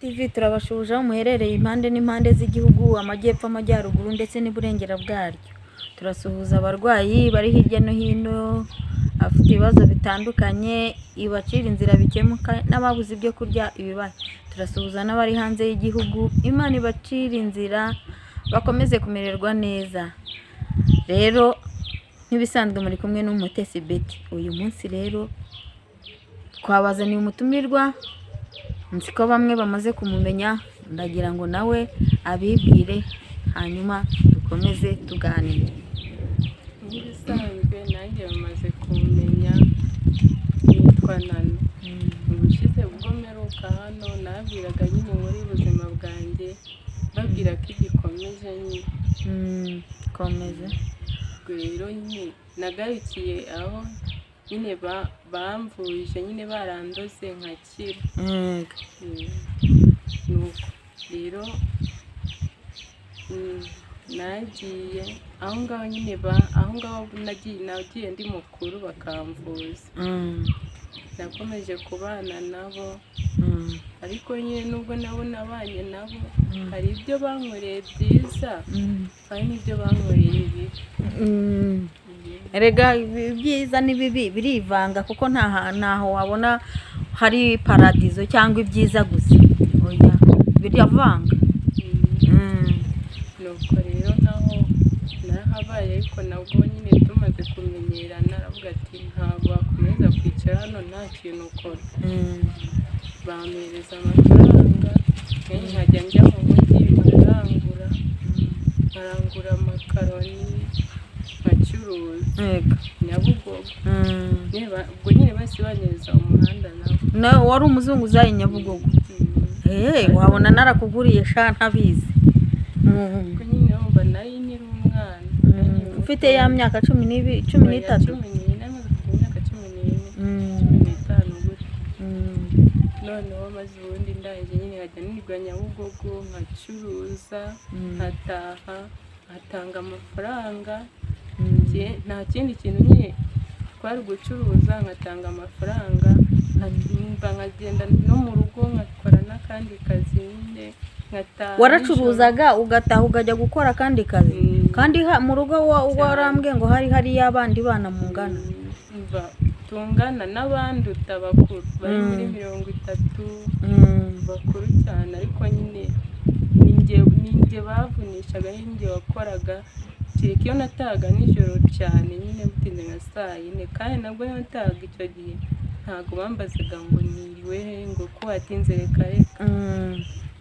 TV turabashuje aho muherereye impande n'impande z'igihugu, amajyepfo, amajyaruguru ndetse n'iburengera bwaryo. Turasuhuza abarwayi bari hirya no hino afite ibibazo bitandukanye, ibacira inzira bikemuka, n'ababuze ibyo kurya ibibaye. Turasuhuza n'abari hanze y'igihugu, Imana ibacira inzira bakomeze kumererwa neza. Rero nk'ibisanzwe muri kumwe n'Umutesi Betty. Uyu munsi rero twabazaniye umutumirwa, nzi ko bamwe bamaze kumumenya, ndagira ngo nawe abibwire hanyuma dukomeze tuganire. Nk'ibisanzwe nanjye bamaze kumenya, nitwa Nana. Ubushize ubwo mperuka hano nabwiraga nyine muri ubuzima bwanjye, babwira ko igikomeje nyine. Komeza. Rero nyine nagarukiye aho nyine bamvuje nyine barandoze nkakira. Nuko rero nagiye aho ngaho nyine aho ngaho nagiye ndi mukuru bakamvuza. Nakomeje kubana nabo, ariko nyine nubwo nabo nabanye nabo hari ibyo bankoreye byiza hari n'ibyo bankoreye bibi. Erega ibyiza n'ibibi birivanga kuko ntaho wabona hari paradizo cyangwa ibyiza gusa, oya biravanga. Nuko rero naho narahabaye, ariko nabwo nyine tumaze kumenyerana aravuga ati ntabwo wakomeza kwicara hano nta kintu ukora. Bampereza amafaranga, nkajya njya mu mujyi nkarangura amakaroni nkacuruza Nyabugogo. Ubwo nyine basi banyereza umuhanda nawe wari umuzungu uzaye Nyabugogo. Wabona narakuguriye sha ntabizi. Ubwo nyine wumva nari nkiri umwana, ufite ya myaka 13 imyaka 14 15 gutyo. Noneho maze ubundi ndangije nyine nkajya nirwa Nyabugogo nkacuruza, nkataha nkatanga amafaranga. Nta kindi kintu nyine twari gucuruza, nkatanga amafaranga, nkagenda no mu rugo nkakora n'akandi kazi nyine nkataha. Waracuruzaga ugataha ukajya gukora akandi kazi? Kandi mu rugo warambwiye ngo hari y'abandi bana mungana? Tungana n'abandi utabakuru bari muri 30 bakuru cyane, ariko nyine ninjye bavunishaga, ninjye wakoraga. Kereka iyo natahaga nijoro cyane nyine butinde nka saa 4, kandi nabwo natahaga icyo gihe ntabwo bambazaga ngo niriwe ngo ko watinze reka reka.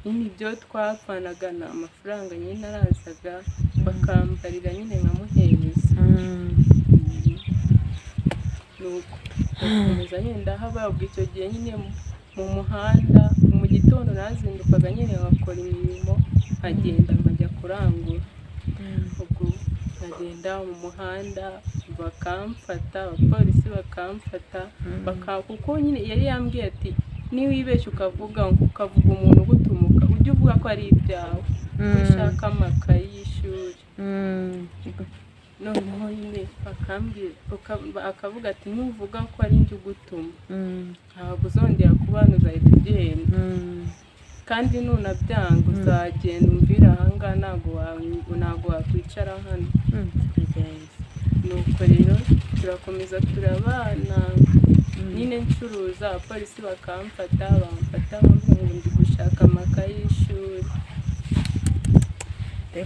Nyine ibyo twapfanaga ni amafaranga nyine narazaga bakambarira nyine nkamuhereza. Nuko ndakomeza nyine ndahababwa icyo gihe nyine mu muhanda. Mu gitondo nazindukaga nyine nkakora imirimo, nkagenda nkajya kurangura. Ubwo nkagenda mu muhanda bakamfata, abapolisi bakamfata, kuko nyine yari yambwiye ati niwibeshye ukavuga umuntu ugutumuka ujye uvuga ko ari ibyawe, ushaka amakayi y'ishuri. Noneho nyine akavuga ati nuvuga ko ari njye ugutuma ntabwo uzongera kubana, uzahita ugenda, kandi nunabyanga uzagenda umvira ahangaha, ntabwo wakwicara hano. Nuko rero turakomeza turabana nyine ncuruza, abapolisi bakamfata bavuga ngo ndi gushaka amakayi y'ishuri.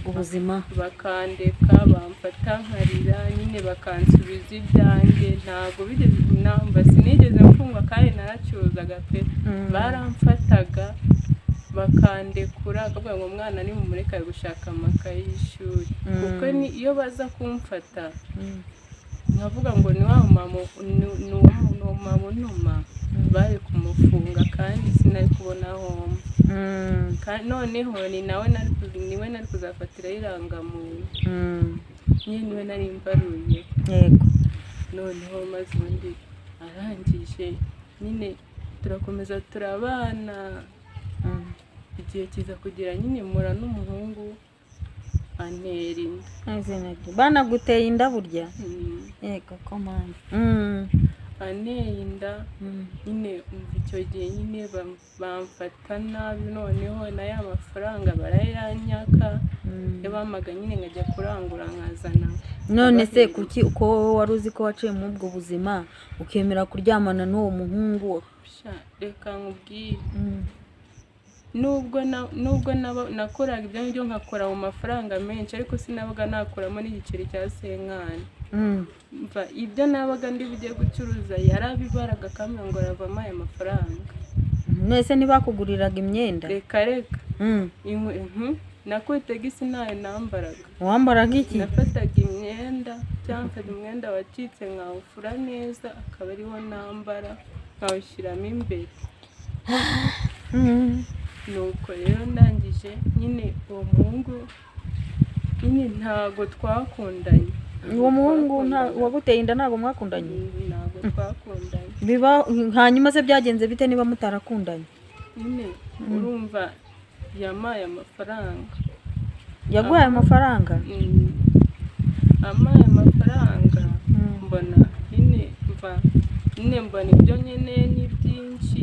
Ubuzima bakandeka bamfata nkarira nyine bakansubiza ibyanjye. Ntabwo sinigeze mfungwa kandi naracuruzaga pe. Baramfataga bakandekura akavuga ngo umwana ni mumureka gushaka amakayi y'ishuri, kuko iyo baza kumfata nkavuga ngo ni wa mama unuma, bari kumufunga kandi sinari kubona home. Noneho niwe nari kuzafatiraho irangamuntu, niwe nari mbaruye. Noneho maze ubundi arangije nyine turakomeza turabana. Igihe kiza kugira nyine mura n'umuhungu antera inda. Banaguteye inda burya? Yego komanda. anteye inda nyine icyo gihe nyine bamfata nabi, noneho na ya mafaranga barayanyaka yabamaga nyine nkajya kurangura nkazana. None se kuki uko wari uzi ko waciye muri ubwo buzima ukemera kuryamana n'uwo muhungu? Reka nkubwire, nubwo nakoraga ibyo ngibyo nkakora mu mafaranga menshi, ariko sinabaga nakoramo n'igiceri cya senkani. Ibyo nabaga ndi bugiye gucuruza yarabibaraga akamenya ngo aravamo aya mafaranga. Mwese ntibakuguriraga imyenda? Reka nakwitaga isi ntayo nambaraga. Wambaraga iki? Nafataga imyenda cyangwa mfata umwenda wacitse nkawufura neza akaba ariwo nambara nkawushyiramo imbere. Nuko rero ndangije nyine uwo muhungu nyine ntago twakundanye. Uwo muhungu waguteye inda ntago mwakundanye? Ntago twakundanye. Hanyuma se byagenze bite niba mutarakundanye? Nyine urumva yamaye amafaranga. Yaguhaye amafaranga? Amaye amafaranga mbona nyine mbona ibyo nyine ni byinshi,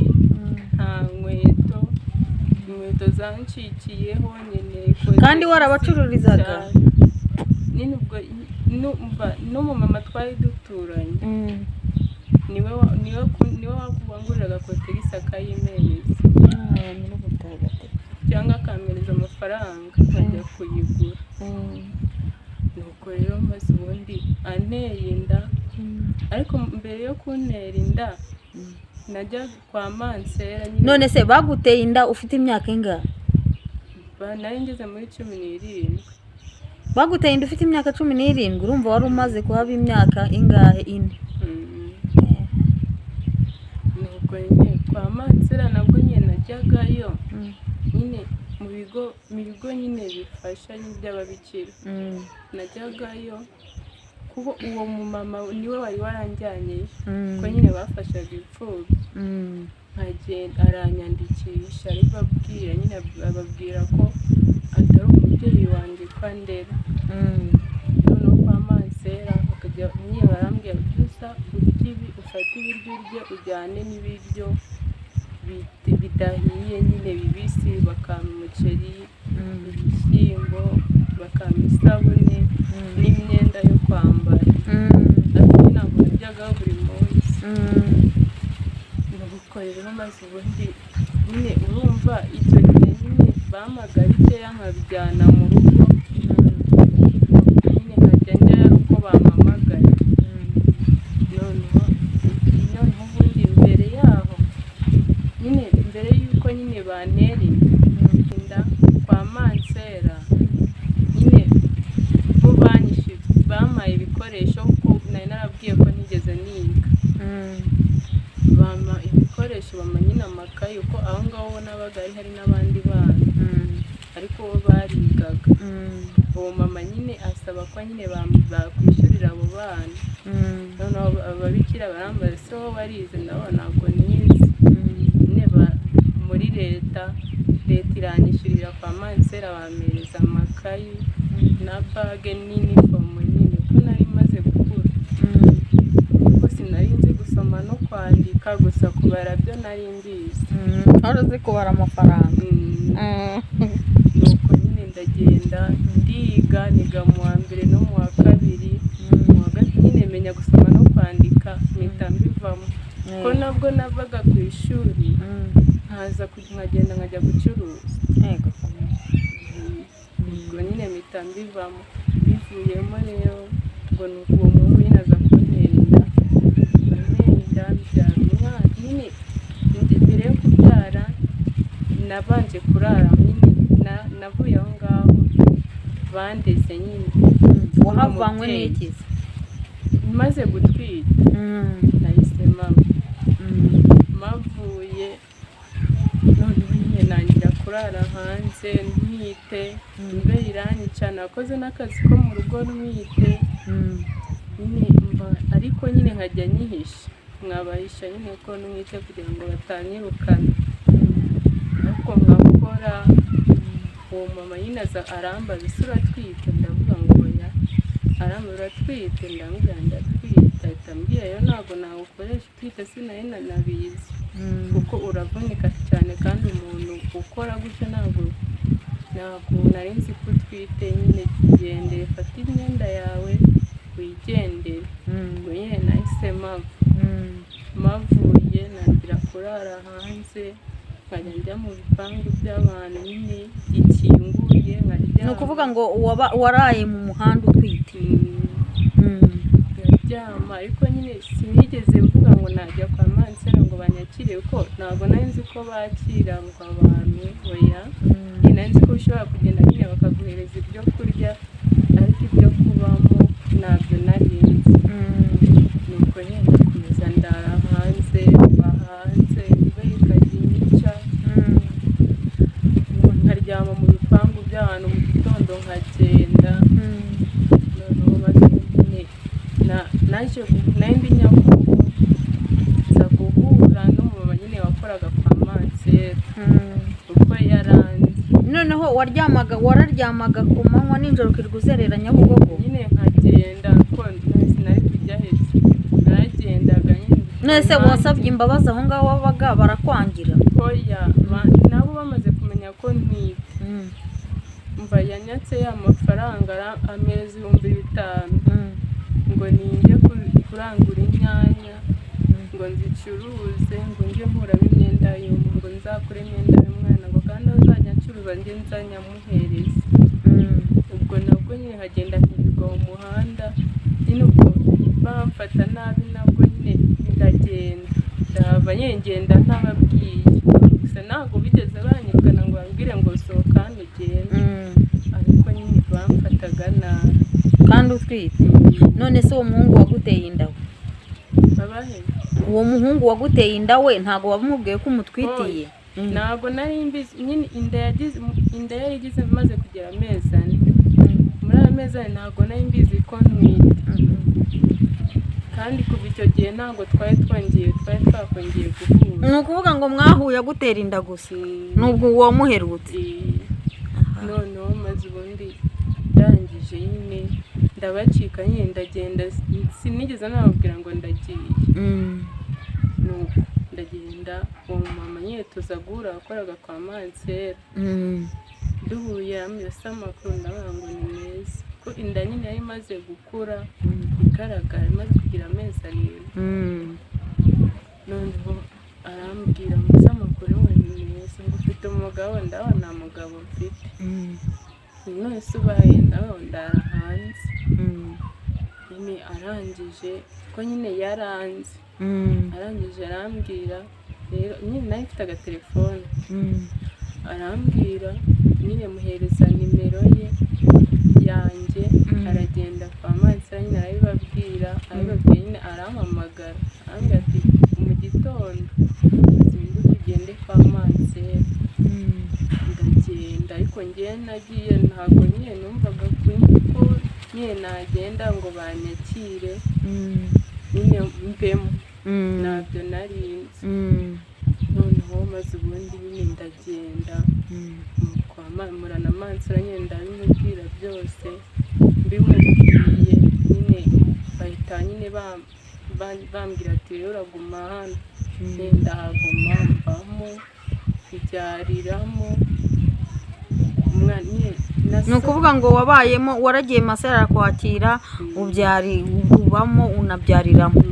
nta inkweto zancikiyeho nyine. Kandi warabacururizaga? Nyine ubwo n'umumama twari duturanye niwe wakubanguriraga kotegisi akayimereza cyangwa akampereza amafaranga nkajya kuyigura. Nuko rero maze ubundi anteye inda, ariko mbere yo kuntera inda najya kwa mansera. None se baguteye inda ufite imyaka ingahe? Nari ngeze muri 17. Baguteye inda ufite imyaka 17? Urumva wari umaze kuhaba imyaka ingahe? 4. Nuko nyine kwa mansera nabwo nyine najyagayo nyine mu bigo nyine bifasha by'ababikira. Najyagayo kuko uwo mumama niwe wari waranjyanye ko nyine bafashaga imfubyi. Nkagenda aranyandikisha aribabwira nyine ababwira ko atari umubyeyi wanjye ko andera. Noneho kwa mansera bakajya nyine barambwira gusa ufate ibiryo urye ujyane n'ibiryo bidahiye nyine bibisi, bakampa umuceri, ibishyimbo, bakampa isabune n'imyenda yo kwambara. Ariko ntabwo naryaga buri munsi. Nugukorera maze ubundi nyine urumva icyo gihe nyine bampaga bikeya nkabijyana mu rugo, nyine nkajya njyayo uko bampamagaye. Noneho ubundi mbere yaho nyine mbere y'uko nyine bantera inda kwa mansera nyine bo bampaye ibikoresho kuko nari narabwiye ko nigeze niga. Bampa ibikoresho, bampa nyine amakayi uko aho ngaho nabaga hari n'abandi bana ariko bo barigaga. Uwo mama nyine asaba ko nyine bakwishyurira abo bana. Noneho ababikira barambaza se wowe warize? Ndabona ntabwo nize. Nyine muri leta iranyishyurira kwa mansera, bampereza amakayi na bage n'inifomu nyine ko nari maze gukura. Kuko sinari nzi gusoma no kwandika, gusa kubara byo nari mbizi. Wari uzi kubara amafaranga? Nuko nyine ndagenda ndiga, niga mu wa mbere no mu wa kabiri. Mu wa gatatu nyine menya gusoma no kwandika mpita mbivamo. Ko nabwo navaga ku ishuri nkagenda nkajya gucuruza. Ubwo nyine mpita mbivamo. Bivuyemo rero ngo ni uwo muhungu nyine aza kuntera inda. Mbyara umwana nyine. Mbere yo kubyara nabanje kurara nyine, navuye aho ngaho bandeze nyine. Wahavanywe n'iki? Maze gutwita nahise mavuye. Noneho nyine nangira kurara hanze ntwite, imbeho iranyica. Nakoze n'akazi ko mu rugo ntwite nyine, ariko nyine nkajya nyihisha, nkabahisha nyine ko ntwite kugira ngo batanyirukana. Ariko nkakora. Uwo mama nyine arambaza ese uratwite? Ndavuga ngo oya. Arambwira uratwite? Ndamubwira ndatwite. ahita ambwira rero ntabwo nawukoresha utwite, sinari nanabizi kuko uravunika cyane kandi umuntu ukora gutyo ntabwo nari nzi ko utwite. Nyine gendere, fata imyenda yawe wigendere. ubwo nyine nahise mavuye nangira kurara hanze, nkajya njya mu bipangu by'abantu nyine gikinguye nkaryama. ni ukuvuga ngo waraye mu muhanda utwite? Nkaryama, ariko nyine sinigeze mvuga ngo najya kwa mansera ngo banyakire, kuko ntabwo nari nzi ko bakira ngo abantu oya. Nari nzi ko ushobora kugenda nyine bakaguhereza ibyo kurya, ariko ibyo kubamo ntabyo nari nzi. nuko nyine ndakomeza ndara hanze, mba hanze, imbeho ikajya inyica, nkaryama mu bipangu by'abantu, mu gitondo nkagenda. noneho maze nyine nari ndi Nyabugogo, nza guhura n'umumama nyine wakoraga kwa mansera kuko yaranze. noneho wararyamaga ku manywa, nijoro ukirirwa uzerera Nyabugogo? nyine nkagenda ko sinari kujya heza, naragendaga nyine. nese wasabye imbabazi aho ngaho wabaga barakwangira? oya, nabo bamaze kumenya ko ntwite, mva yanyatse ya mafaranga amezi 5,000 ngo ninjye kurangura inyanya, ngo nzicuruze, ngo njye nkuramo imyenda ngo nzakure imyenda y'umwana, ngo kandi azajya ncuruza njye nzanyamuhereza. ubwo nabwo nyine hagenda nkirirwa mu muhanda, nyine ubwo bamfata nabi nabwo nyine ndagenda, ndahava nyine ngenda ntababwiye, gusa ntabwo bigeze banyirukana ngo bambwire ngo sohoka hano ugende, ariko nyine bamfataga nabi kandi utwite. none se uwo muhungu waguteye inda we? abahe? uwo muhungu waguteye inda we ntabwo wamubwiye ko umutwitiye? ntabwo nari mbizi, nyine inda yari igize maze kugera amezi 4. muri ayo mezi 4 ntabwo nari mbizi ko ntwite, kandi kuva icyo gihe ntabwo twari twakongeye guhura. ni ukuvuga ngo mwahuye agutera inda gusa nubwo wamuherutse? noneho maze ubundi ndangije nyine ndabacika, nyine ndagenda, sinigeze nababwira ngo ndagiye. nuko ndagenda, uwo mama nyine tuza guhura wakoraga kwa mansera, duhuye yambwira amakuru, ndavuga ngo ni meza, ko inda nyine yari imaze gukura igaragara, imaze kugira amezi 7. noneho arambwira ngo amakuru we ni meza, ngo ufite umugabo? ndaho nta mugabo mfite. none se ubaye? ndaho ndara hanze. nyine arangije, ko nyine yaranze, arangije arambwira rero, nyine nawe mfite agatelefone, arambwira nyine muhereza nimero ye yanjye, aragenda kwa mansera nyine arabibabwira nyine arampamagara, arambwira ati mu gitondo uzinduke ugende kwa mansera. ndagenda, ariko ngiye nagiye ntabwo nyine numvaga ko nyine nagenda ngo banyakire, nyine mbemo, ntabyo nari nzi. noneho maze ubundi nyine ndagenda murana mansera, nyine ndabimubwira byose, mbimubwiye nyine bahita nyine bambwira ati rero uraguma hano. ndahaguma, mbamo, mbyariramo. ni ukuvuga ngo waragiye masera arakwakira, ubamo unabyariramo.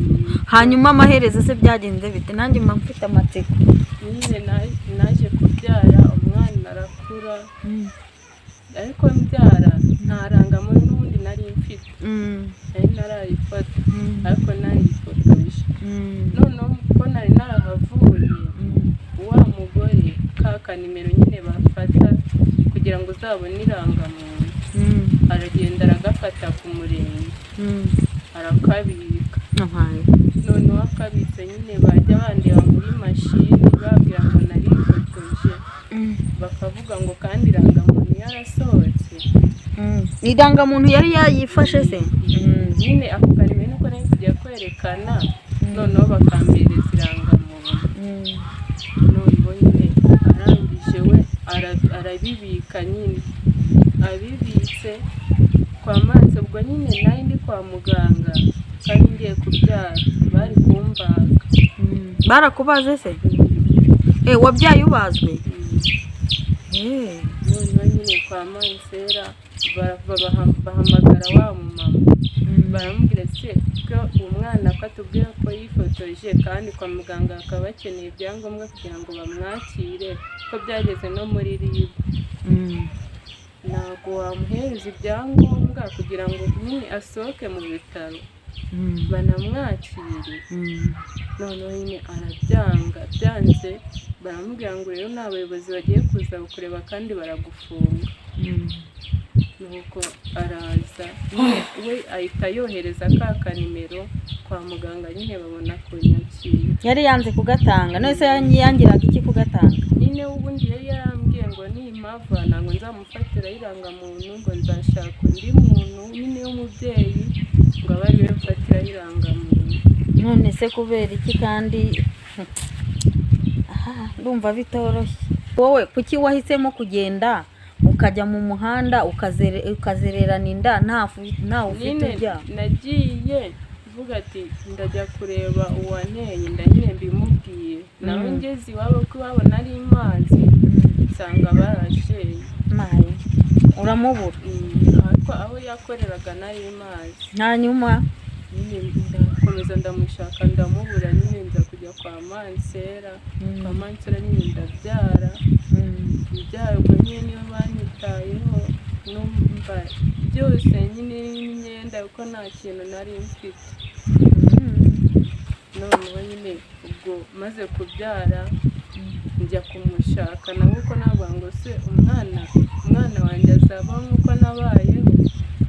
hanyuma amaherezo se byagenze bite? nanjye mba mfite amatsiko. nyine naje kubyara, umwana arakura, ariko mbyara nta rangamuntu n'ubundi nari mfite, nari narayifata, ariko nayifotoje. noneho ko nari narahavuye, wa mugore ka nimero nyine bafata kugira ngo uzabone irangamuntu, aragenda aragafata ku murenge, arakabika. noneho akabitse nyine bajya bandeba muri mashini, babwira ngo narifotoje, bakavuga ngo kandi irangamuntu yarasohotse. irangamuntu yari yayifashe se? nyine ako kanimero niko nari kujya kwerekana, noneho bakampereza irangamuntu. noneho nyine arangije we arabibika, nyine abibitse kwa mansera. ubwo nyine nari ndi kwa muganga, kandi ngiye kubyara bari kumbaga. Barakubaze se? Wabyaye ubazwe? Noneho nyine kwa mansera bahamagara wa mumama, baramubwira se ko umwana ko atubwira ko yifotoje kandi kwa muganga bakaba bakeneye ibyangombwa kugira ngo bamwakire, ko byageze no muri RIB. Ntabwo wamuhereza ibyangombwa kugira ngo nyine asohoke mu bitaro banamwakire. Noneho nyine arabyanga, byanze baramubwira ngo rero ni abayobozi bagiye kuza kureba kandi baragufunga. Nuko araza we ahita yohereza ka nimero kwa muganga, nyine babona kunyakira. Yari yanze kugatanga, none se yangiraga iki kugatanga? Nyine ubundi yari yarambwiye ngo nimpava ntabwo nzamufatira irangamuntu, ngo nzashaka undi muntu nyine w'umubyeyi ngo abe ari we mfatira irangamuntu. None se kubera iki kandi ndumva bitoroshye. Wowe kuki wahisemo kugenda ukajya mu muhanda ukazererana inda nta ufite ibyaha? Nagiye vuga ati ndajya kureba uwanteye inda, nyine mbimubwiye. Nawe ngeze iwabo ko iwabo nari mazi nsanga barasheye. Maye uramubura? Ariko aho yakoreraga nari mazi. Hanyuma nyine ndakomeza ndamushaka ndamubura, nyine nza kujya kwa mansera. Kwa mansera nyine ndabyara. Ubwo nyine niyo banyitayeho, numva byose nyine n'imyenda kuko nta kintu nari mfite. Noneho nyine ubwo maze kubyara njya kumushaka nawe, uko navuga ngo se umwana wanjye azabaho nk'uko nabayeho,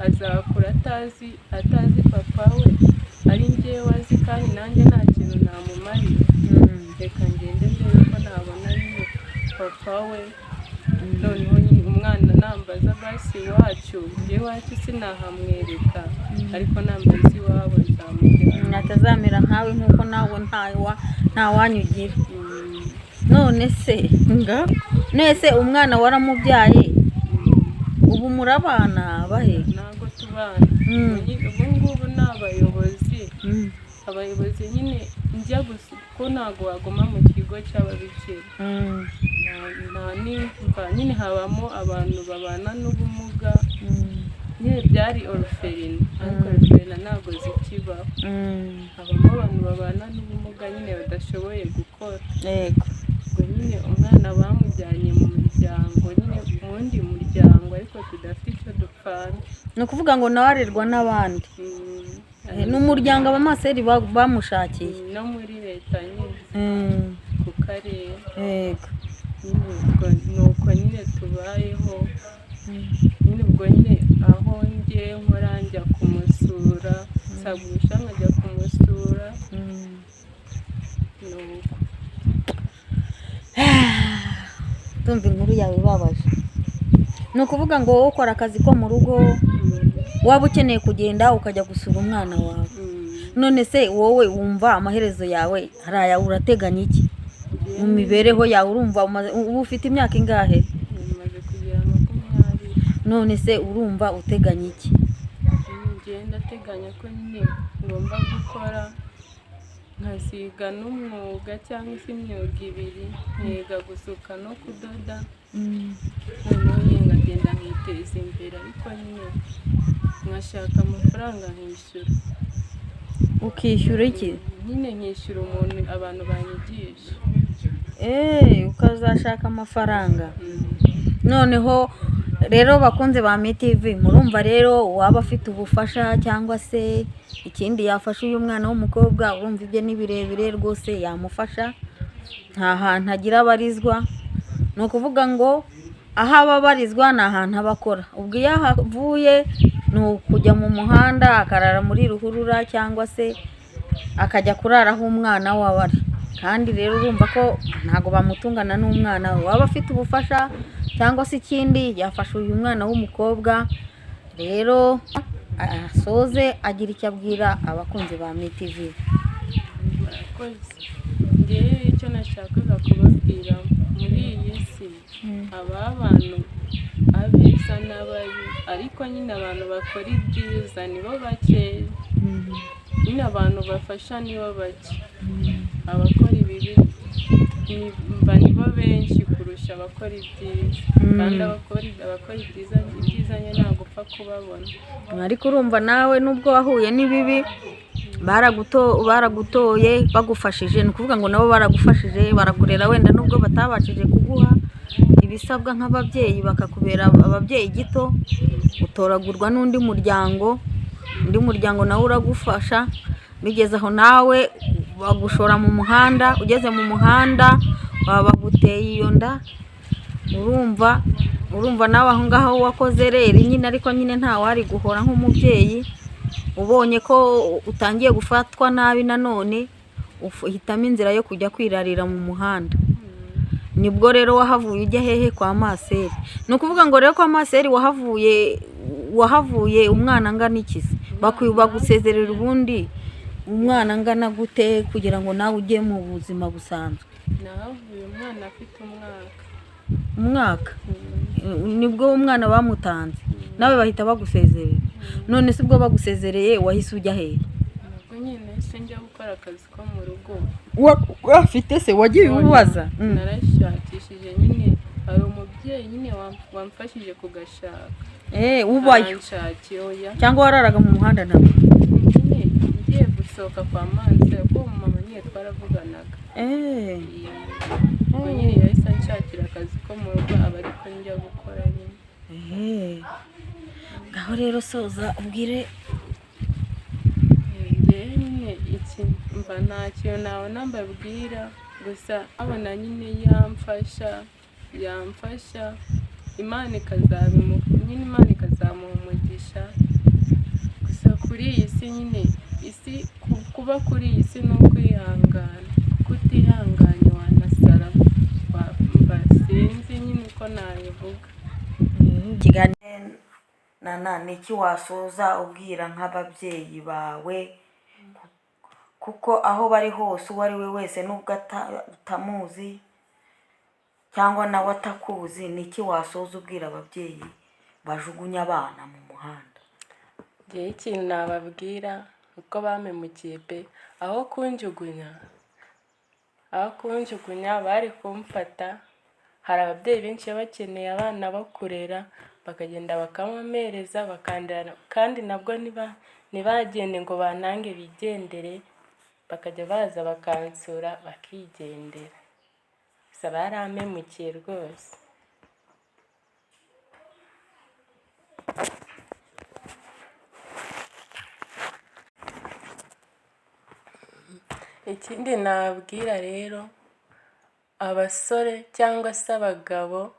azakura atazi papa we, ari njyewe azi kandi nanjye nta kintu namumarira. Reka ngende mbere ko nabona nyine papa we. Noneho nyine umwana nambaza basi iwacu, iwacu sinahamwereka, ariko nambaza iwabo nzamujyana. Atazamera nkawe nk'uko nawe ntawanyugira. None se umwana waramubyaye, ubu murabana bahe? Ntabwo tubana. Ubu ngubu ni abayobozi nyine njya gusa ko ntabwo waguma mu kigo cy'ababikira. Nyine habamo abantu babana n'ubumuga, nyine byari orpheline, ariko orpheline ntabwo zikibaho. Habamo abantu babana n'ubumuga nyine badashoboye gukora. Ubwo nyine umwana bamujyanye mu muryango, nyine mu wundi muryango, ariko tudafite icyo dupfana. Ni ukuvuga ngo nawe arerwa n'abandi? Ni umuryango abamaseri bamushakiye? No muri leta nyine, ku karere. Nuko nyine tubayeho. Nyine ubwo nyine aho ngiye nkora njya kumusura, nsagusha nkajya kumusura. Tumva inkuru yawe ibabaje. Ni ukuvuga ngo wowe ukora akazi ko mu rugo, waba ukeneye kugenda ukajya gusura umwana wawe. None se wowe wumva amaherezo yawe hari aya urateganya iki mu mibereho yawe? Urumva ubu ufite imyaka ingahe? Maze kugira 20. None se urumva uteganya iki? Ngenda teganya ko nyine ngomba gukora, nkasiga n'umwuga cyangwa se imyuga ibiri, nkiga gusuka no kudoda. Noneho nyine ngagenda nkiteza imbere, ariko nyine nkashaka amafaranga nkishyura. Ukishyura iki? Nyine nkishyura abantu banyigisha. Ukazashaka amafaranga. Noneho rero bakunze ba MTV, murumva rero waba afite ubufasha cyangwa se ikindi yafasha uyu mwana w'umukobwa, urumva ibyo ni birebire rwose yamufasha, nta hantu agira abarizwa. Ni ukuvuga ngo aho ababarizwa ni ahantu abakora. Ubwo iyo ahavuye ni ukujya mu muhanda akarara muri ruhurura, cyangwa se akajya kurara aho umwana we ari. Kandi rero urumva ko ntabwo bamutungana n'umwana we. Waba afite ubufasha cyangwa se ikindi yafasha uyu mwana w'umukobwa. Rero asoze agira icyo abwira abakunzi ba MTV. Ngewe icyo nashakaga kubabwira muri iyi si, abantu abeza n'ababi, ariko nyine abantu bakora ibyiza nibo bakeya. nyine abantu bafasha nibo bake, abakora ibibi nibo benshi kurusha abakora ibyiza, kandi abakora ibyiza nyine ntabwo upfa kubabona. ariko urumva nawe nubwo wahuye n'ibibi baragutoye bagufashije, ni ukuvuga ngo nabo baragufashije barakurera, wenda nubwo batabashije kuguha ibisabwa nk'ababyeyi bakakubera ababyeyi gito, utoragurwa n'undi muryango nawe uragufasha, bigeze aho nawe bagushora mu muhanda, ugeze mu muhanda baba baguteye iyo nda, urumva nawe aho ngaho wakoze rero nyine, ariko nyine ntawari guhora nk'umubyeyi, ubonye ko utangiye gufatwa nabi nanone uhitamo inzira yo kujya kwirarira mu muhanda. Nibwo rero wahavuye ujya hehe? Kwa maseri. Ni ukuvuga ngo rero kwa maseri wahavuye umwana angana iki se? Bagusezerera ubundi umwana angana gute kugira ngo nawe ujye mu buzima busanzwe? Nahavuye umwana afite umwaka. Nibwo umwana bamutanze, nawe bahita bagusezerera. None se ubwo bagusezereye wahise ujya hehe? ntabwo nyine se njya gukora akazi ko mu rugo. Wafite se wagiye ubaza? Narashakishije nyine, hari umubyeyi nyine wamfashije kugashaka. Ubayo oya, cyangwa wararaga mu muhanda nabo? nyine ngiye gusohoka kwa manse kuko mama nyine twaravuganaga. ubwo nyine yahise anshakira akazi ko mu rugo, aba ariko njya gukora nyine. Ngaho rero soza ubwire. nyine nta kintu nabona mbabwira, gusa abona nyine yamfasha Imana ikazamuha umugisha. Gusa kuri iyi si nyine, kuba kuri iyi si ni ukwihangana, kuko utihanganye wanasara, sinzi nyine uko nabivuga. Ni iki wasoza ubwira nk'ababyeyi bawe, kuko aho bari hose uwo ari we wese nubwo utamuzi cyangwa nawe atakuzi, ni iki wasoza ubwira ababyeyi bajugunya abana mu muhanda? Ngewe ikintu nababwira uko bamemukiye pe, aho kunjugunya bari kumfata. Hari ababyeyi benshi baba bakeneye abana bo kurera, bakagenda bakabamereza bakandera, kandi nabwo ntibagende ngo bantange bigendere, bakajya baza bakansura bakigendera. Gusa barampemukiye rwose. Ikindi nababwira rero abasore cyangwa se abagabo,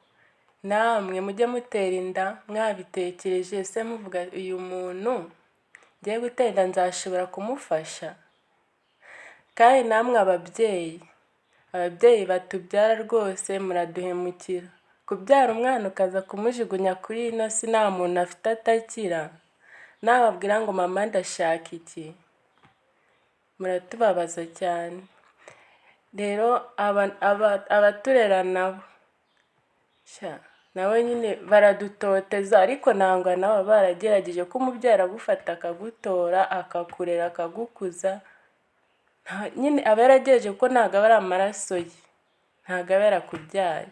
namwe mujye mutera inda mwabitekereje, se muvuga uyu muntu ngiye gutera inda nzashobora kumufasha? Kandi namwe ababyeyi batubyara rwose muraduhemukira. Kubyara umwana ukaza kumujugunya kuri ino si nta muntu afite atakira, nababwira ngo mama ndashaka iki, muratubabaza cyane. Rero abaturera nabo nyine baradutoteza, ariko ntabwo nabo baragerageje ko umubyeyi aragufata akagutora akakurera akagukuza, nyine aba yaragerageje kuko ntabwo aba ari amaraso ye, ntabwo aba yarakubyaye.